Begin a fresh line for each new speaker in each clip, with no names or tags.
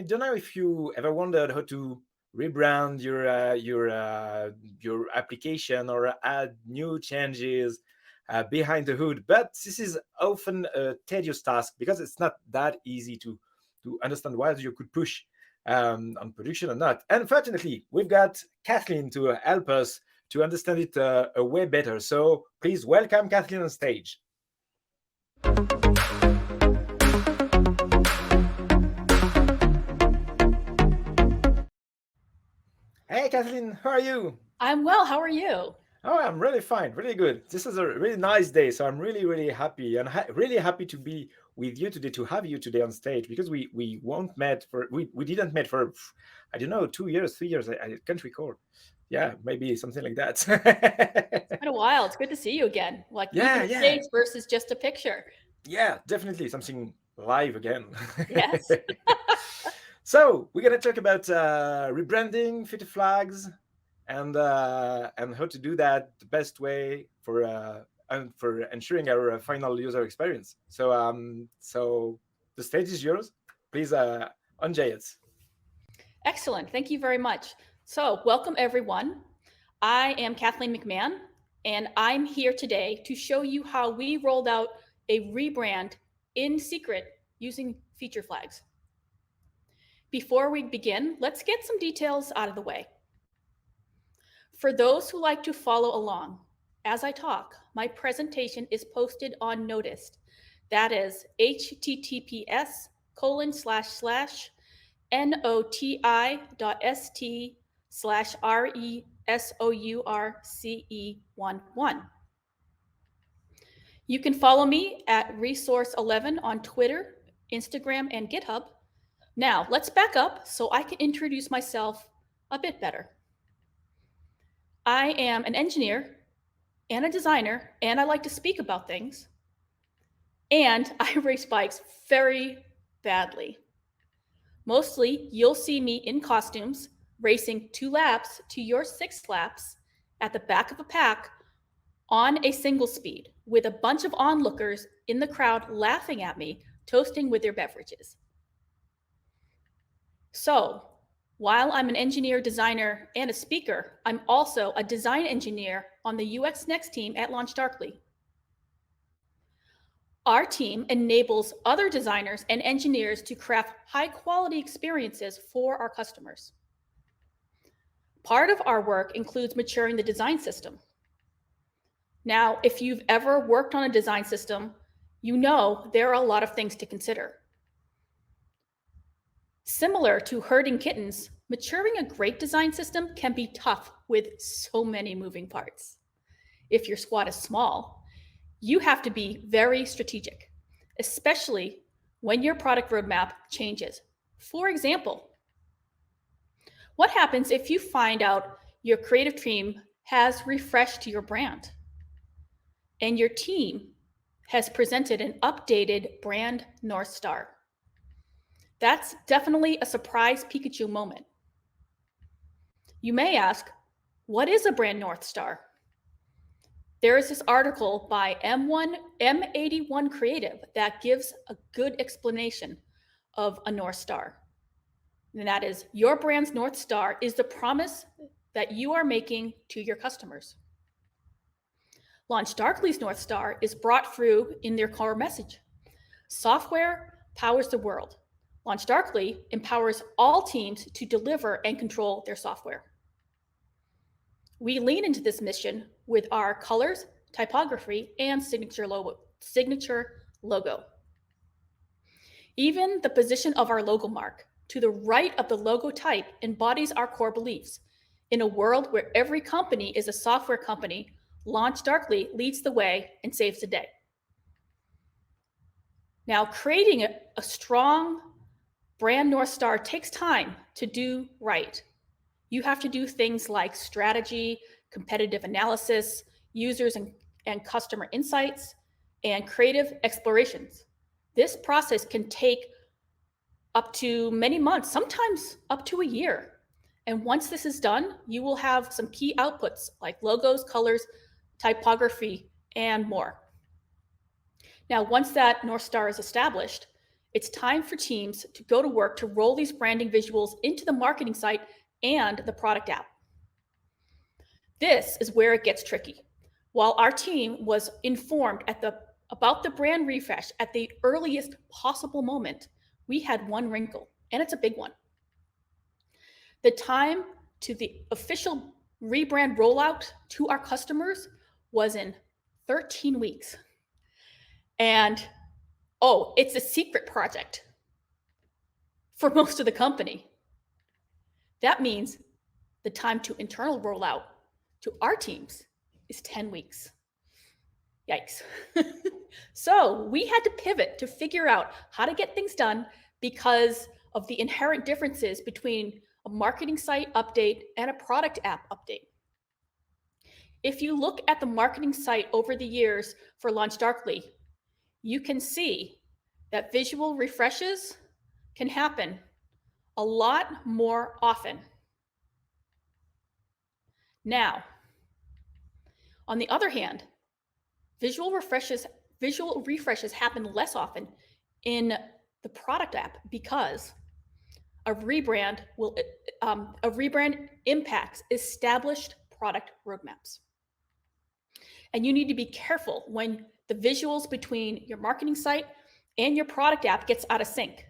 don't know if you ever wondered how to rebrand your application or add new changes behind the hood, but this is often a tedious task because it's not that easy to understand whether you could push on production or not. Unfortunately, we've got Kathleen to help us to understand it a way better. So please welcome Kathleen on stage. Hey, Kathleen, how are you?
I'm well. How are you?
Oh, I'm really fine, really good. This is a really nice day, so I'm really, really happy and really happy to be with you today, to have you today on stage because we won't met for we didn't met for I don't know 2 years, 3 years. I can't recall. Yeah, maybe something like that.
It's been a while. It's good to see you again. Like even
Yeah,
a
yeah,
stage versus just a picture.
yeah, definitely something live again.
Yes.
So we're gonna talk about rebranding, fit flags, and how to do that the best way and for ensuring our final user experience. So the stage is yours. Please enjoy it.
Excellent. Thank you very much. So, welcome everyone. I am Kathleen McMahon, and I'm here today to show you how we rolled out a rebrand in secret using feature flags. Before we begin, let's get some details out of the way. For those who like to follow along, as I talk, my presentation is posted on Noticed. That is https://noti.st/resource11. You can follow me at resource11 on Twitter, Instagram, and GitHub. Now, let's back up so I can introduce myself a bit better. I am an engineer and a designer, and I like to speak about things. And I race bikes very badly. Mostly, you'll see me in costumes racing 2 laps to your 6 laps at the back of a pack on a single speed with a bunch of onlookers in the crowd laughing at me, toasting with their beverages. So, while I'm an engineer, designer, and a speaker, I'm also a design engineer on the UX Next team at LaunchDarkly. Our team enables other designers and engineers to craft high-quality experiences for our customers. Part of our work includes maturing the design system. Now, if you've ever worked on a design system, you know there are a lot of things to consider. Similar to herding kittens, maturing a great design system can be tough with so many moving parts. If your squad is small, you have to be very strategic, especially when your product roadmap changes. For example, what happens if you find out your creative team has refreshed your brand and your team has presented an updated brand North Star? That's definitely a surprise Pikachu moment. You may ask, what is a brand North Star? There is this article by M81 Creative that gives a good explanation of a North Star. And that is, your brand's North Star is the promise that you are making to your customers. LaunchDarkly's North Star is brought through in their core message. Software powers the world. LaunchDarkly empowers all teams to deliver and control their software. We lean into this mission with our colors, typography, and signature logo. Even the position of our logo mark to the right of the logo type embodies our core beliefs. In a world where every company is a software company, LaunchDarkly leads the way and saves the day. Now, creating a strong brand North Star takes time to do right. You have to do things like strategy, competitive analysis, users and customer insights, and creative explorations. This process can take up to many months, sometimes up to a year. And once this is done, you will have some key outputs like logos, colors, typography, and more. Now, once that North Star is established, It's time for teams to go to work to roll these branding visuals into the marketing site and the product app. This is where it gets tricky. While our team was informed about the brand refresh at the earliest possible moment, we had one wrinkle, and it's a big one. The time to the official rebrand rollout to our customers was in 13 weeks. And it's a secret project for most of the company. That means the time to internal rollout to our teams is 10 weeks. Yikes. So we had to pivot to figure out how to get things done because of the inherent differences between a marketing site update and a product app update. If you look at the marketing site over the years for Launch Darkly, you can see that visual refreshes can happen a lot more often. Now, on the other hand, visual refreshes happen less often in the product app because a rebrand impacts established product roadmaps. And you need to be careful when the visuals between your marketing site and your product app gets out of sync.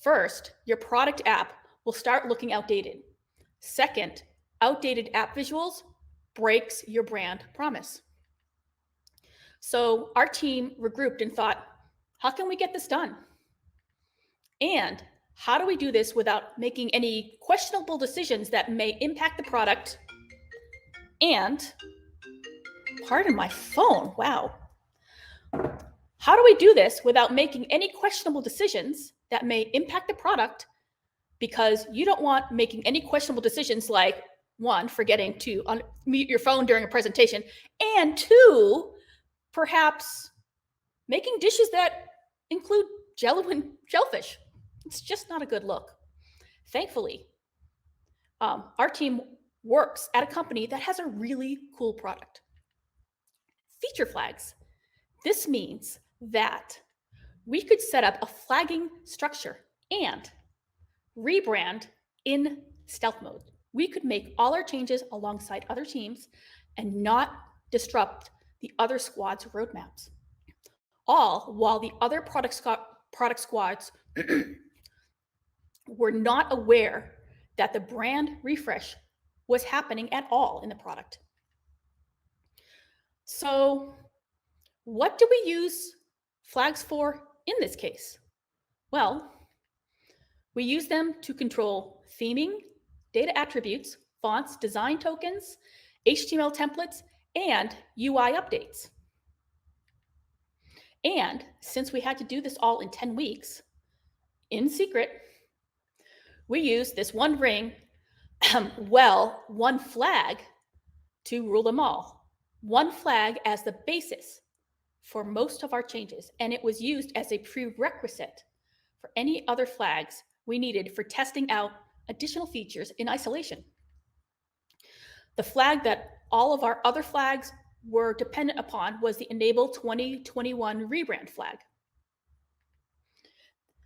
First, your product app will start looking outdated. Second, outdated app visuals breaks your brand promise. So our team regrouped and thought, how can we get this done? And how do we do this without making any questionable decisions that may impact the product? And, pardon my phone, wow. How do we do this without making any questionable decisions that may impact the product? Because you don't want making any questionable decisions like, one, forgetting to unmute your phone during a presentation, and two, perhaps making dishes that include genuine shellfish. It's just not a good look. Thankfully, our team works at a company that has a really cool product. Feature flags. This means that we could set up a flagging structure and rebrand in stealth mode. We could make all our changes alongside other teams and not disrupt the other squads' roadmaps, all while the other product squads were not aware that the brand refresh was happening at all in the product. So what do we use flags for in this case? Well, we use them to control theming, data attributes, fonts, design tokens, HTML templates, and UI updates. And since we had to do this all in 10 weeks, in secret, we used this one ring, one flag to rule them all. One flag as the basis for most of our changes, and it was used as a prerequisite for any other flags we needed for testing out additional features in isolation. The flag that all of our other flags were dependent upon was the Enable 2021 Rebrand flag.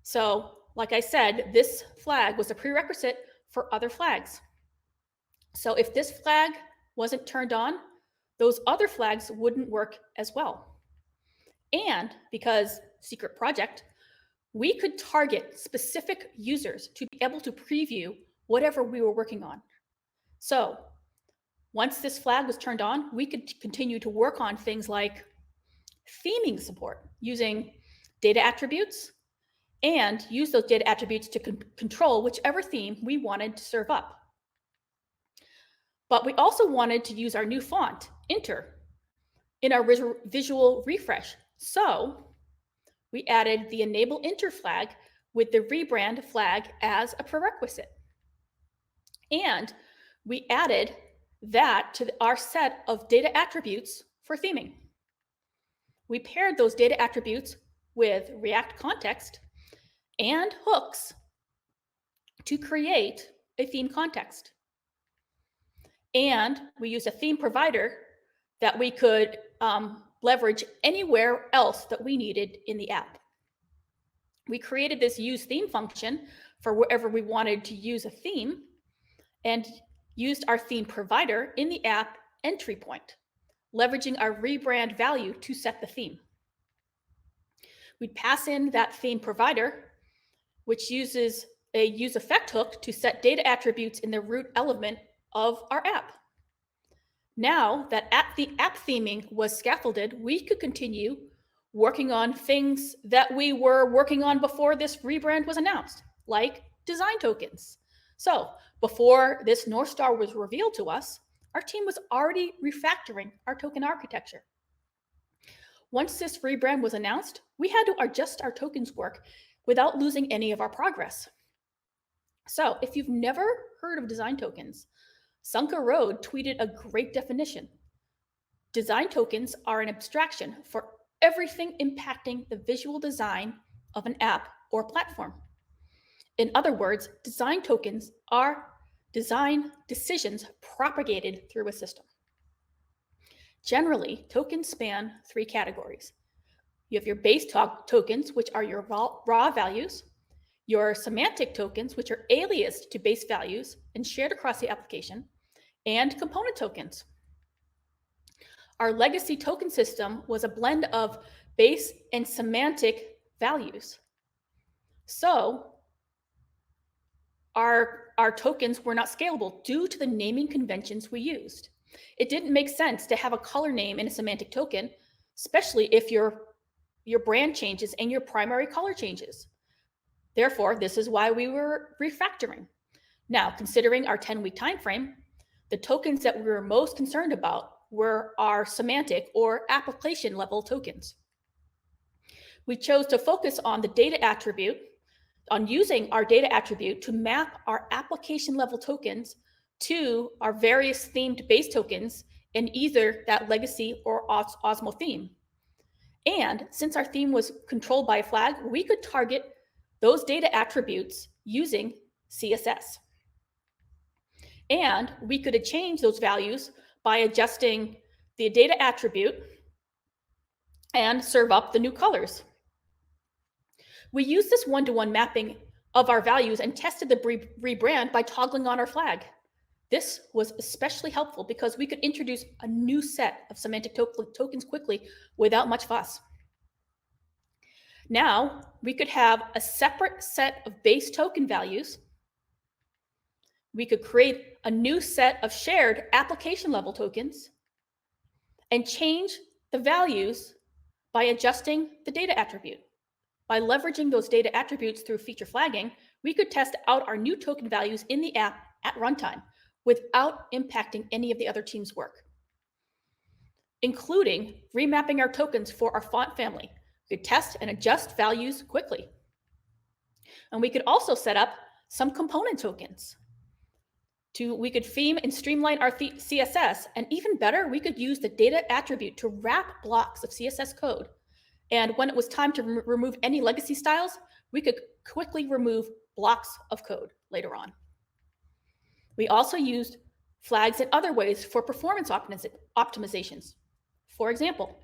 So, like I said, this flag was a prerequisite for other flags. So if this flag wasn't turned on, those other flags wouldn't work as well. And because secret project, we could target specific users to be able to preview whatever we were working on. So once this flag was turned on, we could continue to work on things like theming support using data attributes and use those data attributes to control whichever theme we wanted to serve up. But we also wanted to use our new font, Inter, in our visual refresh. So we added the Enable Inter flag with the Rebrand flag as a prerequisite. And we added that to our set of data attributes for theming. We paired those data attributes with React context and hooks to create a theme context. And we used a theme provider that we could leverage anywhere else that we needed in the app. we created this use theme function for wherever we wanted to use a theme and used our theme provider in the app entry point, leveraging our rebrand value to set the theme. We'd pass in that theme provider, which uses a use effect hook to set data attributes in the root element of our app. Now that the app theming was scaffolded, we could continue working on things that we were working on before this rebrand was announced, like design tokens. So before this North Star was revealed to us, our team was already refactoring our token architecture. Once this rebrand was announced, we had to adjust our tokens work without losing any of our progress. So if you've never heard of design tokens, Sunka Road tweeted a great definition. Design tokens are an abstraction for everything impacting the visual design of an app or platform. In other words, design tokens are design decisions propagated through a system. Generally, tokens span 3 categories. You have your base tokens, which are your raw values, your semantic tokens, which are aliased to base values and shared across the application, and component tokens. Our legacy token system was a blend of base and semantic values. So our tokens were not scalable due to the naming conventions we used. It didn't make sense to have a color name in a semantic token, especially if your brand changes and your primary color changes. Therefore, this is why we were refactoring. Now, considering our 10-week time frame, the tokens that we were most concerned about were our semantic or application level tokens. We chose to focus on the data attribute, on using our data attribute to map our application level tokens to our various themed base tokens in either that legacy or Osmo theme. And since our theme was controlled by a flag, we could target those data attributes using CSS. And we could change those values by adjusting the data attribute and serve up the new colors. We used this one-to-one mapping of our values and tested the rebrand by toggling on our flag. This was especially helpful because we could introduce a new set of semantic tokens quickly without much fuss. Now, we could have a separate set of base token values. We could create a new set of shared application level tokens and change the values by adjusting the data attribute. By leveraging those data attributes through feature flagging, we could test out our new token values in the app at runtime without impacting any of the other team's work, including remapping our tokens for our font family. We could test and adjust values quickly. And we could also set up some component tokens. We could theme and streamline our CSS, and even better, we could use the data attribute to wrap blocks of CSS code. And when it was time to remove any legacy styles, we could quickly remove blocks of code later on. We also used flags in other ways for performance optimizations. For example,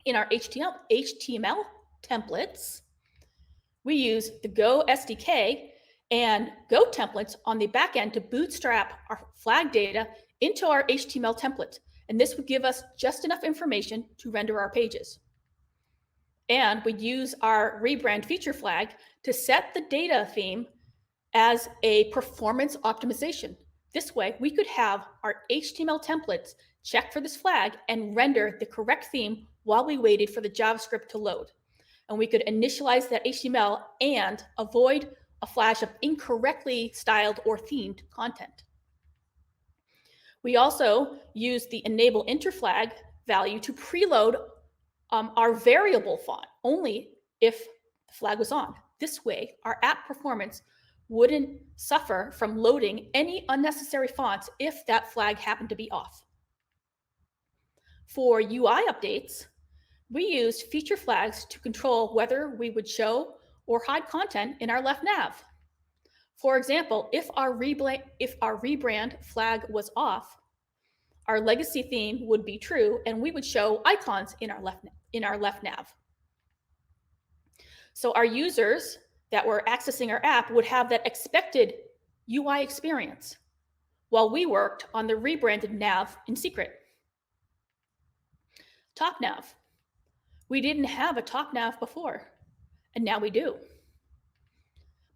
in our HTML templates, we use the Go SDK and Go templates on the back end to bootstrap our flag data into our HTML template. And this would give us just enough information to render our pages. And we use our rebrand feature flag to set the data theme as a performance optimization. This way, we could have our HTML templates check for this flag and render the correct theme while we waited for the JavaScript to load. And we could initialize that HTML and avoid a flash of incorrectly styled or themed content. We also use the enable interflag value to preload our variable font only if the flag was on. This way, our app performance wouldn't suffer from loading any unnecessary fonts if that flag happened to be off. For UI updates, we used feature flags to control whether we would show or hide content in our left nav. For example, if our rebrand flag was off, our legacy theme would be true and we would show icons in our left nav. So our users that were accessing our app would have that expected UI experience while we worked on the rebranded nav in secret. Top nav. We didn't have a top nav before, and now we do.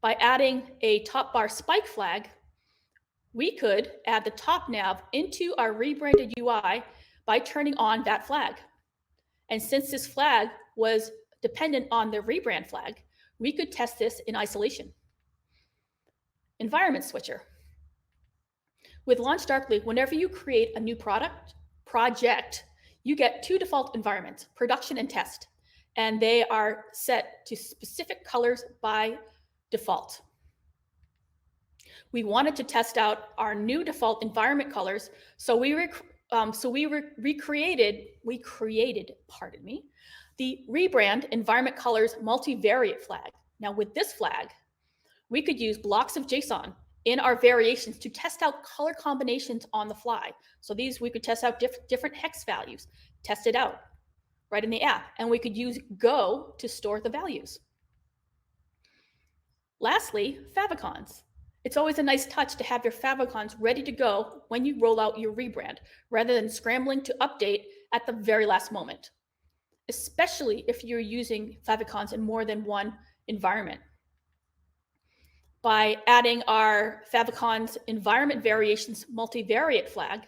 By adding a top bar spike flag, we could add the top nav into our rebranded UI by turning on that flag. And since this flag was dependent on the rebrand flag, we could test this in isolation. Environment switcher. With Launch Darkly, whenever you create a new project, you get two default environments, production and test, and they are set to specific colors by default. We wanted to test out our new default environment colors, so we created, the Rebrand environment colors multivariate flag. Now with this flag, we could use blocks of JSON in our variations to test out color combinations on the fly. So these, we could test out different hex values, test it out right in the app, and we could use Go to store the values. Lastly, Favicons. It's always a nice touch to have your Favicons ready to go when you roll out your rebrand, rather than scrambling to update at the very last moment, especially if you're using Favicons in more than one environment. By adding our Favicons environment variations multivariate flag,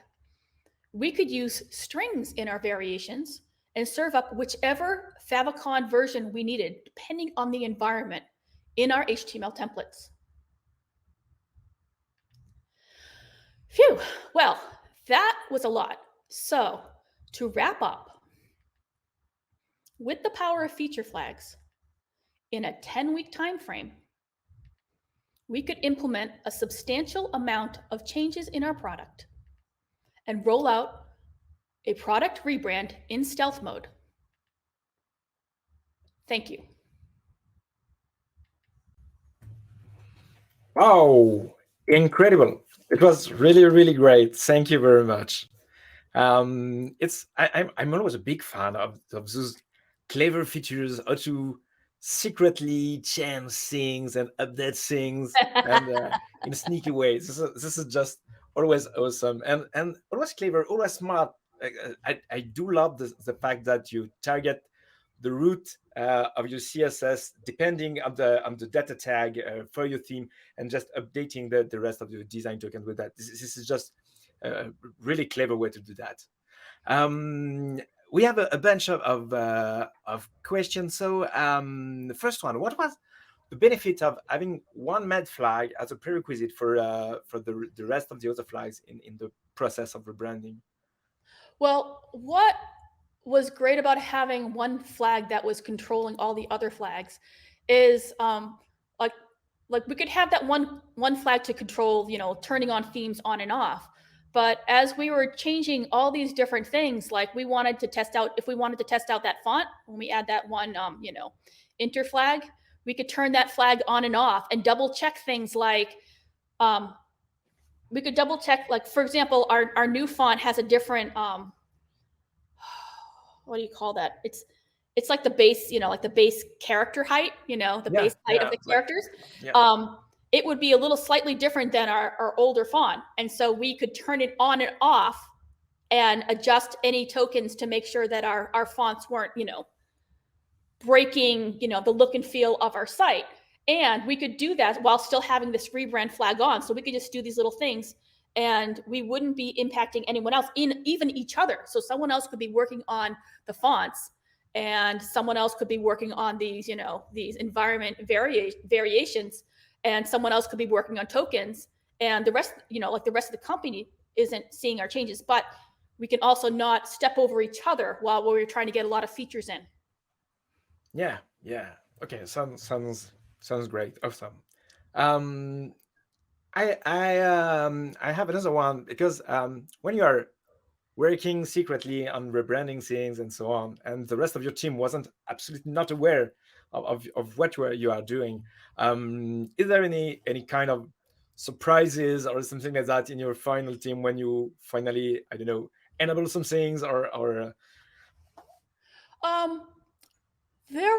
we could use strings in our variations and serve up whichever Favicon version we needed, depending on the environment in our HTML templates. Phew, well, that was a lot. So to wrap up, with the power of feature flags, in a 10-week time frame, we could implement a substantial amount of changes in our product and roll out a product rebrand in stealth mode. Thank you.
Wow, incredible. It was really, really great. Thank you very much. I'm always a big fan of those clever features, how to secretly change things and update things and in sneaky ways. This is just always awesome and always clever, always smart. I do love the fact that you target the root of your CSS depending on the data tag for your theme, and just updating the rest of your design token with that. This is just a really clever way to do that. We have a bunch of questions. So the first one: what was the benefit of having one med flag as a prerequisite for the rest of the other flags in the process of rebranding?
Well, what was great about having one flag that was controlling all the other flags is like we could have that one flag to control, turning on themes on and off. But as we were changing all these different things, like if we wanted to test out that font, when we add that one, Interflag, we could turn that flag on and off and double check things like, we could double check, like, for example, our new font has a different, what do you call that? It's like the base, like the base character height, base height of the characters. It would be a little slightly different than our older font. And so we could turn it on and off and adjust any tokens to make sure that our fonts weren't, breaking, the look and feel of our site. And we could do that while still having this rebrand flag on. So we could just do these little things and we wouldn't be impacting anyone else, even each other. So someone else could be working on the fonts and someone else could be working on these, these environment variations, and someone else could be working on tokens, and the rest, like the rest of the company isn't seeing our changes, but we can also not step over each other while we're trying to get a lot of features in.
Yeah. Okay, sounds great. Awesome. I have another one, because when you are working secretly on rebranding things and so on, and the rest of your team wasn't absolutely not aware of what you are doing, is there any kind of surprises or something like that in your final team when you finally, I don't know, enable some things or
there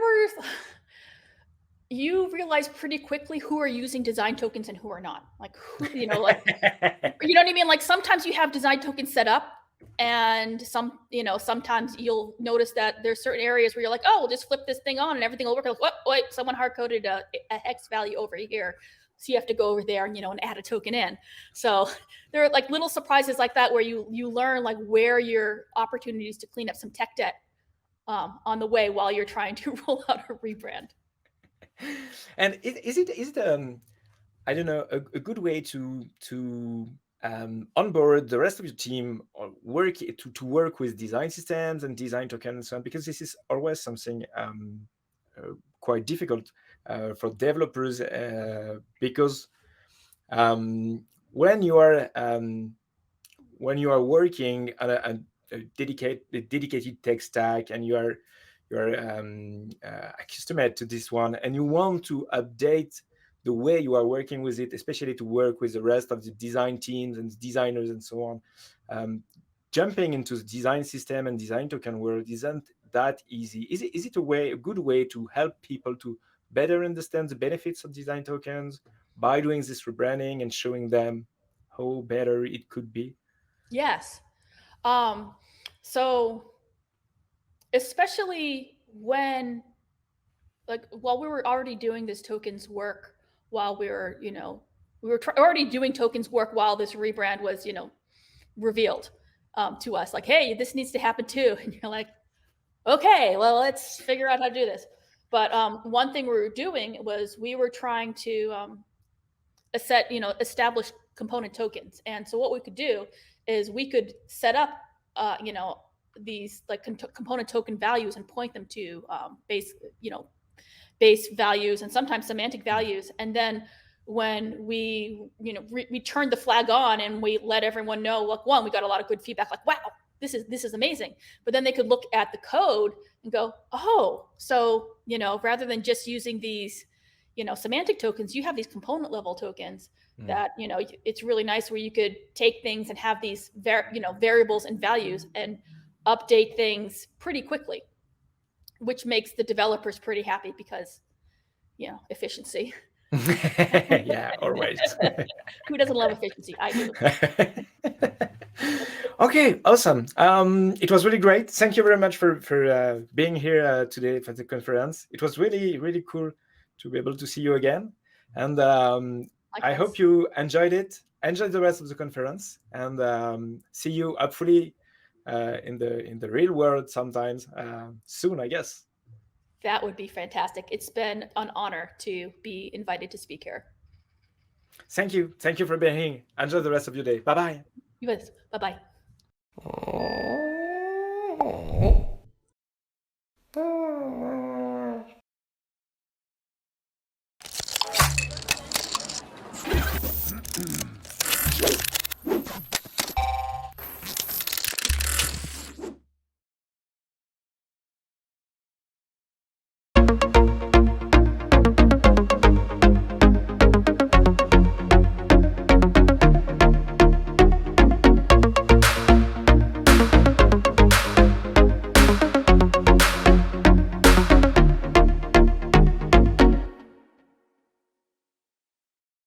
you realize pretty quickly who are using design tokens and who are not. Like, who, you know, like, you know what I mean? Like sometimes you have design tokens set up, and sometimes you'll notice that there's certain areas where you're like, oh, we'll just flip this thing on and everything will work. Like, what? Wait, someone hard coded a hex value over here. So you have to go over there and, and add a token in. So there are like little surprises like that where you learn like where your opportunities to clean up some tech debt on the way while you're trying to roll out a rebrand.
And is it I don't know, a good way to onboard the rest of your team or work to work with design systems and design tokens and so on, because this is always something quite difficult for developers because when you are working on a dedicated tech stack and you're accustomed to this one and you want to update the way you are working with it, especially to work with the rest of the design teams and designers and so on, jumping into the design system and design token world isn't that easy. Is it a good way to help people to better understand the benefits of design tokens by doing this rebranding and showing them how better it could be?
Yes. So especially when, like, while we were already doing this tokens work, while we were, already doing tokens work while this rebrand was, revealed to us, like, hey, this needs to happen too. And you're like, okay, well, let's figure out how to do this. But one thing we were doing was we were trying to establish component tokens. And so what we could do is we could set up, these like component token values and point them to base values and sometimes semantic values. And then when we turned the flag on and we let everyone know, like, one, we got a lot of good feedback, like, wow, this is amazing. But then they could look at the code and go, oh, so rather than just using these semantic tokens, you have these component level tokens that it's really nice where you could take things and have these variables and values and update things pretty quickly, which makes the developers pretty happy because efficiency.
Yeah, always.
Who doesn't love efficiency? I do.
Okay, awesome. It was really great. Thank you very much for being here today for the conference. It was really, really cool to be able to see you again. And I hope you enjoyed it. Enjoy the rest of the conference, and see you hopefully in the real world sometimes soon, I guess.
That would be fantastic. It's been an honor to be invited to speak here.
Thank you. Thank you for being here. Enjoy the rest of your day. Bye-bye.
Yes. Bye-bye.